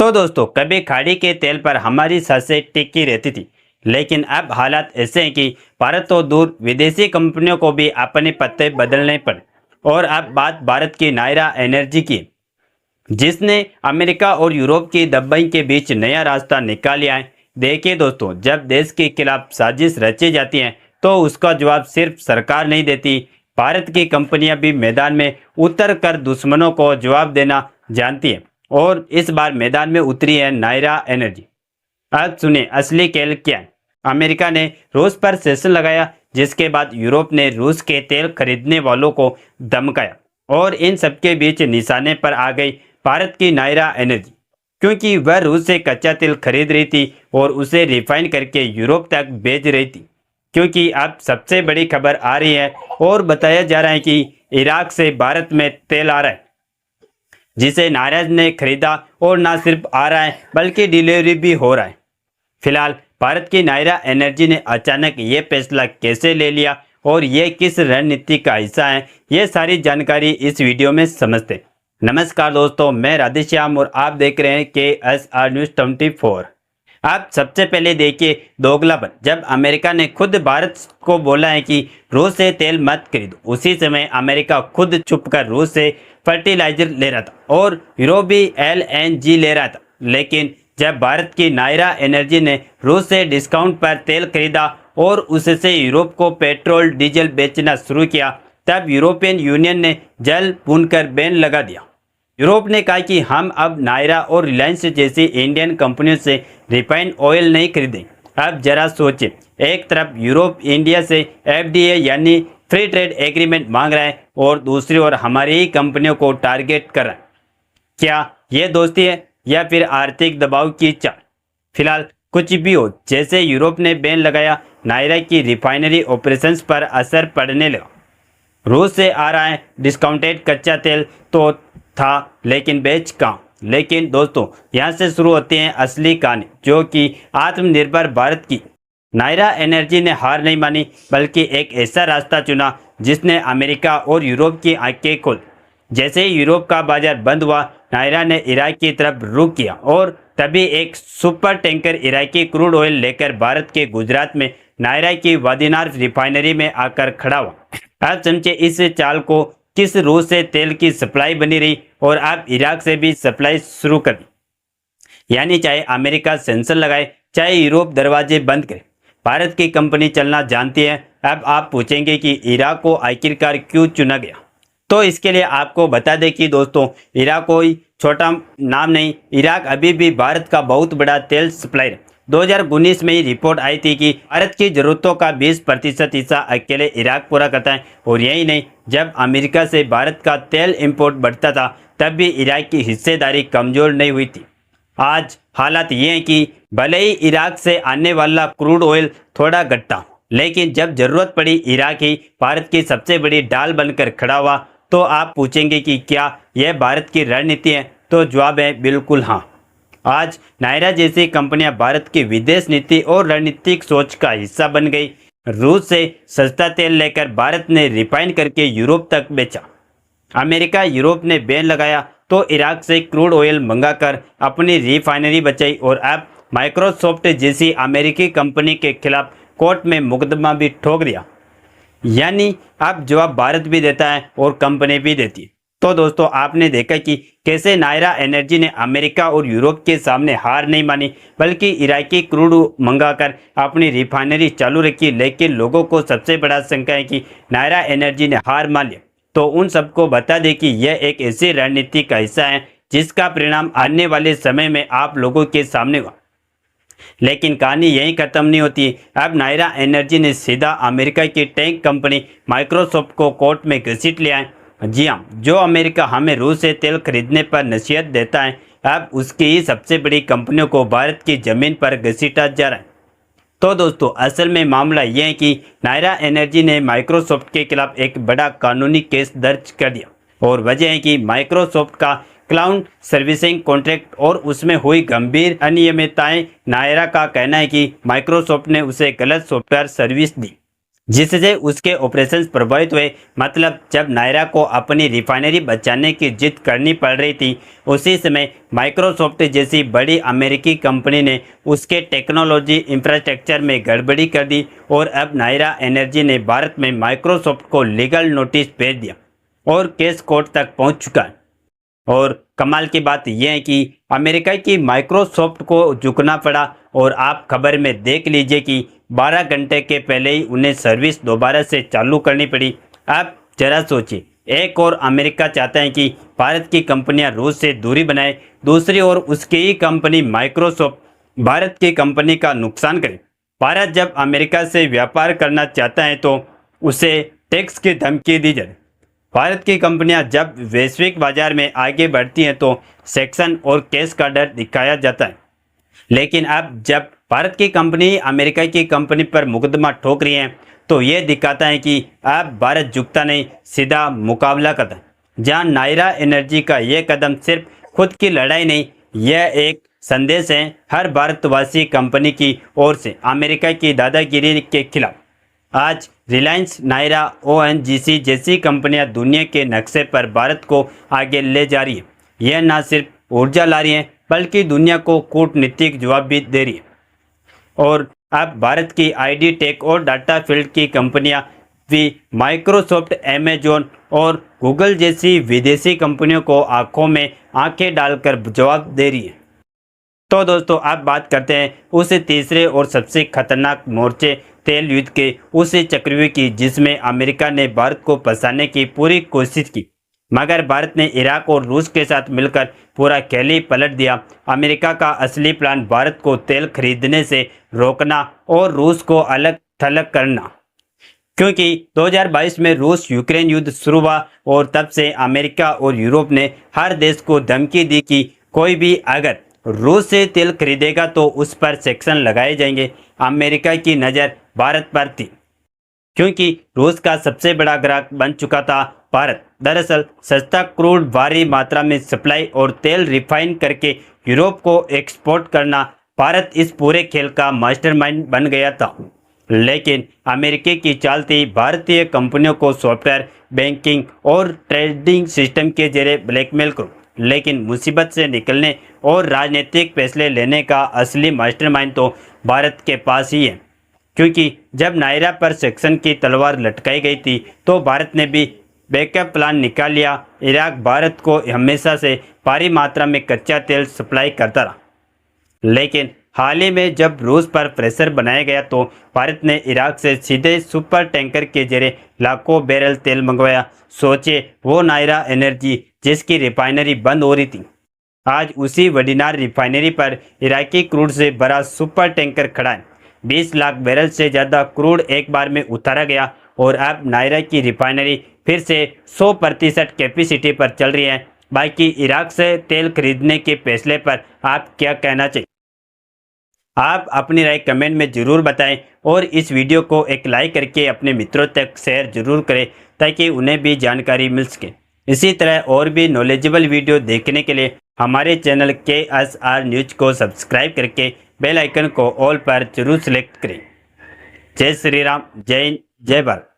तो दोस्तों कभी खाड़ी के तेल पर हमारी सांसें टिकी रहती थी, लेकिन अब हालात ऐसे हैं कि भारत तो दूर विदेशी कंपनियों को भी अपने पत्ते बदलने पड़े। और अब बात भारत की नायरा एनर्जी की, जिसने अमेरिका और यूरोप की दबई के बीच नया रास्ता निकाल लिया है। देखिए दोस्तों, जब देश के खिलाफ साजिश रची जाती है तो उसका जवाब सिर्फ सरकार नहीं देती, भारत की कंपनियां भी मैदान में उतर कर दुश्मनों को जवाब देना जानती है। और इस बार मैदान में उतरी है नायरा एनर्जी। अब सुने असली खेल क्या है। अमेरिका ने रूस पर सेशन लगाया, जिसके बाद यूरोप ने रूस के तेल खरीदने वालों को धमकाया और इन सबके बीच निशाने पर आ गई भारत की नायरा एनर्जी, क्योंकि वह रूस से कच्चा तेल खरीद रही थी और उसे रिफाइन करके यूरोप तक भेज रही थी। क्योंकि अब सबसे बड़ी खबर आ रही है और बताया जा रहा है कि इराक से भारत में तेल आ रहा है, जिसे नायरा ने खरीदा और न सिर्फ आ रहा है बल्कि डिलीवरी भी हो रहा है। फिलहाल भारत की नायरा एनर्जी ने अचानक ये फैसला कैसे ले लिया और ये किस रणनीति का हिस्सा है, ये सारी जानकारी इस वीडियो में समझते हैं। नमस्कार दोस्तों, मैं राधेश्याम और आप देख रहे हैं KSR न्यूज़ 24। आप सबसे पहले देखिए दोगलापन। जब अमेरिका ने खुद भारत को बोला है कि रूस से तेल मत खरीदो, उसी समय अमेरिका खुद छुपकर रूस से फर्टिलाइजर ले रहा था और यूरोप भी LNG ले रहा था। लेकिन जब भारत की नायरा एनर्जी ने रूस से डिस्काउंट पर तेल खरीदा और उससे यूरोप को पेट्रोल डीजल बेचना शुरू किया, तब यूरोपियन यूनियन ने जल भूनकर बैन लगा दिया। यूरोप ने कहा कि हम अब नायरा और रिलायंस जैसी इंडियन कंपनियों से रिफाइंड ऑयल नहीं खरीदें। अब जरा सोचें, एक तरफ यूरोप इंडिया से FTA यानी फ्री ट्रेड एग्रीमेंट मांग रहा है और दूसरी ओर हमारी ही कंपनियों को टारगेट कर रहा है। क्या ये दोस्ती है या फिर आर्थिक दबाव की चाल? फिलहाल कुछ भी हो, जैसे यूरोप ने बैन लगाया, नायरा की रिफाइनरी ऑपरेशंस पर असर पड़ने लगा। रूस से आ रहा है डिस्काउंटेड कच्चा तेल तो था, लेकिन बेच कहाँ? लेकिन दोस्तों, यहाँ से शुरू होती है असली कहानी, जो कि आत्मनिर्भर भारत की। नायरा एनर्जी ने हार नहीं मानी, बल्कि एक ऐसा रास्ता चुना जिसने अमेरिका और यूरोप की आंखें खोल। जैसे ही यूरोप का बाजार बंद हुआ, नायरा ने इराक की तरफ रुख किया और तभी एक super tanker Iraqi crude oil लेकर भारत के गुजरात में नायरा की वादीनार रिफाइनरी में आकर खड़ा हुआ। अब समझे इस चाल को, किस रूस से तेल की सप्लाई बनी रही और अब इराक से भी सप्लाई शुरू कर दी। यानी चाहे अमेरिका सेंसर लगाए, चाहे यूरोप दरवाजे बंद करे, भारत की कंपनी चलना जानती है। अब आप पूछेंगे कि इराक को आखिरकार क्यों चुना गया, तो इसके लिए आपको बता दें कि दोस्तों, इराक कोई छोटा नाम नहीं, इराक अभी भी भारत का बहुत बड़ा तेल सप्लायर है। 2019 में ही रिपोर्ट आई थी कि भारत की जरूरतों का 20% हिस्सा अकेले इराक पूरा करता है। और यही नहीं, जब अमेरिका से भारत का तेल इंपोर्ट बढ़ता था, तब भी इराक की हिस्सेदारी कमजोर नहीं हुई थी। आज हालात ये हैं कि भले ही इराक से आने वाला क्रूड ऑयल थोड़ा घटता हो, लेकिन जब जरूरत पड़ी, इराक ही भारत की सबसे बड़ी ढाल बनकर खड़ा हुआ। तो आप पूछेंगे कि क्या यह भारत की रणनीति है? तो जवाब है बिल्कुल हाँ। आज नायरा जैसी कंपनियां भारत की विदेश नीति और रणनीतिक सोच का हिस्सा बन गई। रूस से सस्ता तेल लेकर भारत ने रिफाइन करके यूरोप तक बेचा। अमेरिका यूरोप ने बैन लगाया तो इराक से क्रूड ऑयल मंगाकर अपनी रिफाइनरी बचाई और अब माइक्रोसॉफ्ट जैसी अमेरिकी कंपनी के खिलाफ कोर्ट में मुकदमा भी ठोक दिया। यानी अब जवाब भारत भी देता है और कंपनी भी देती है। तो दोस्तों, आपने देखा कि कैसे नायरा एनर्जी ने अमेरिका और यूरोप के सामने हार नहीं मानी, बल्कि इराकी क्रूड मंगाकर अपनी रिफाइनरी चालू रखी। लेकिन लोगों को सबसे बड़ा शंका है कि नायरा एनर्जी ने हार मान लिया। तो उन सबको बता दें कि यह एक ऐसी रणनीति का हिस्सा है जिसका परिणाम आने वाले समय में आप लोगों के सामने हुआ। लेकिन कहानी यहीं खत्म नहीं होती। अब नायरा एनर्जी ने सीधा अमेरिका की टैंक कंपनी माइक्रोसॉफ्ट को कोर्ट में घसीट लिया है। जी हाँ, जो अमेरिका हमें रूस से तेल खरीदने पर नसीहत देता है, अब उसकी ही सबसे बड़ी कंपनियों को भारत की जमीन पर घसीटा जा रहा है। तो दोस्तों, असल में मामला यह है कि नायरा एनर्जी ने माइक्रोसॉफ्ट के खिलाफ एक बड़ा कानूनी केस दर्ज कर दिया और वजह है कि माइक्रोसॉफ्ट का क्लाउड सर्विसिंग कॉन्ट्रैक्ट और उसमें हुई गंभीर अनियमितताएं। नायरा का कहना है कि माइक्रोसॉफ्ट ने उसे गलत सॉफ्टवेयर सर्विस दी, जिससे उसके ऑपरेशंस प्रभावित हुए। मतलब जब नायरा को अपनी रिफाइनरी बचाने की जिद करनी पड़ रही थी, उसी समय माइक्रोसॉफ्ट जैसी बड़ी अमेरिकी कंपनी ने उसके टेक्नोलॉजी इंफ्रास्ट्रक्चर में गड़बड़ी कर दी और अब नायरा एनर्जी ने भारत में माइक्रोसॉफ्ट को लीगल नोटिस भेज दिया और केस कोर्ट तक पहुंच चुका है। और कमाल की बात यह है कि अमेरिका की माइक्रोसॉफ्ट को झुकना पड़ा और आप खबर में देख लीजिए कि 12 घंटे के पहले ही उन्हें सर्विस दोबारा से चालू करनी पड़ी। आप जरा सोचिए, एक और अमेरिका चाहता है कि भारत की कंपनियां रूस से दूरी बनाए, दूसरी ओर उसकी ही कंपनी माइक्रोसॉफ्ट भारत की कंपनी का नुकसान करे। भारत जब अमेरिका से व्यापार करना चाहता है तो उसे टैक्स की धमकी दी जाए। भारत की कंपनियां जब वैश्विक बाजार में आगे बढ़ती हैं तो सेक्शन और केस का डर दिखाया जाता है। लेकिन अब जब भारत की कंपनी अमेरिका की कंपनी पर मुकदमा ठोक रही है तो ये दिखाता है कि अब भारत झुकता नहीं, सीधा मुकाबला करता है। जहां नायरा एनर्जी का ये कदम सिर्फ खुद की लड़ाई नहीं, यह एक संदेश है हर भारतवासी कंपनी की ओर से अमेरिका की दादागिरी के खिलाफ। आज रिलायंस, नायरा, ओएनजीसी जैसी कंपनियां दुनिया के नक्शे पर भारत को आगे ले जा रही है। यह न सिर्फ ऊर्जा ला रही है बल्कि दुनिया को कूटनीतिक जवाब भी दे रही है। और अब भारत की आईटी टेक और डाटा फील्ड की कंपनियां भी माइक्रोसॉफ्ट, अमेजॉन और गूगल जैसी विदेशी कंपनियों को आंखों में आंखें डालकर जवाब दे रही है। तो दोस्तों, अब बात करते हैं उस तीसरे और सबसे खतरनाक मोर्चे तेल युद्ध के, उस चक्रव्यूह की जिसमें अमेरिका ने भारत को फंसाने की पूरी कोशिश की, मगर भारत ने इराक और रूस के साथ मिलकर पूरा खेल ही पलट दिया। अमेरिका का असली प्लान भारत को तेल खरीदने से रोकना और रूस को अलग थलग करना, क्योंकि 2022 में रूस यूक्रेन युद्ध शुरू हुआ और तब से अमेरिका और यूरोप ने हर देश को धमकी दी कि कोई भी अगर रूस से तेल खरीदेगा तो उस पर सेक्शन लगाए जाएंगे। अमेरिका की नज़र भारत पर थी क्योंकि रूस का सबसे बड़ा ग्राहक बन चुका था भारत। दरअसल सस्ता क्रूड भारी मात्रा में सप्लाई और तेल रिफाइन करके यूरोप को एक्सपोर्ट करना, भारत इस पूरे खेल का मास्टरमाइंड बन गया था। लेकिन अमेरिका की चाल थी भारतीय कंपनियों को सॉफ्टवेयर, बैंकिंग और ट्रेडिंग सिस्टम के जरिए ब्लैकमेल करो। लेकिन मुसीबत से निकलने और राजनीतिक फैसले लेने का असली मास्टरमाइंड तो भारत के पास ही है, क्योंकि जब नायरा पर सेक्शन की तलवार लटकाई गई थी तो भारत ने भी बैकअप प्लान निकाल लिया। इराक भारत को हमेशा से भारी मात्रा में कच्चा तेल सप्लाई करता रहा, लेकिन हाल ही में जब रूस पर प्रेशर बनाया गया तो भारत ने इराक से सीधे सुपर टैंकर के जरिए लाखों बैरल तेल मंगवाया। सोचे वो नायरा एनर्जी जिसकी रिफाइनरी बंद हो रही थी, आज उसी वडीनार रिफाइनरी पर इराकी क्रूड से भरा सुपर टैंकर खड़ा है। 20 लाख बैरल से ज़्यादा क्रूड एक बार में उतारा गया और अब नायरा की रिफाइनरी फिर से 100% कैपेसिटी पर चल रही है। बाकी इराक से तेल खरीदने के फैसले पर आप क्या कहना चाहिए? आप अपनी राय कमेंट में ज़रूर बताएं और इस वीडियो को एक लाइक करके अपने मित्रों तक शेयर ज़रूर करें ताकि उन्हें भी जानकारी मिल सके। इसी तरह और भी नॉलेजेबल वीडियो देखने के लिए हमारे चैनल KSR न्यूज को सब्सक्राइब करके बेल आइकन को ऑल पर जरूर सेलेक्ट करें। जय श्री राम, जय हिंद, जय भारत।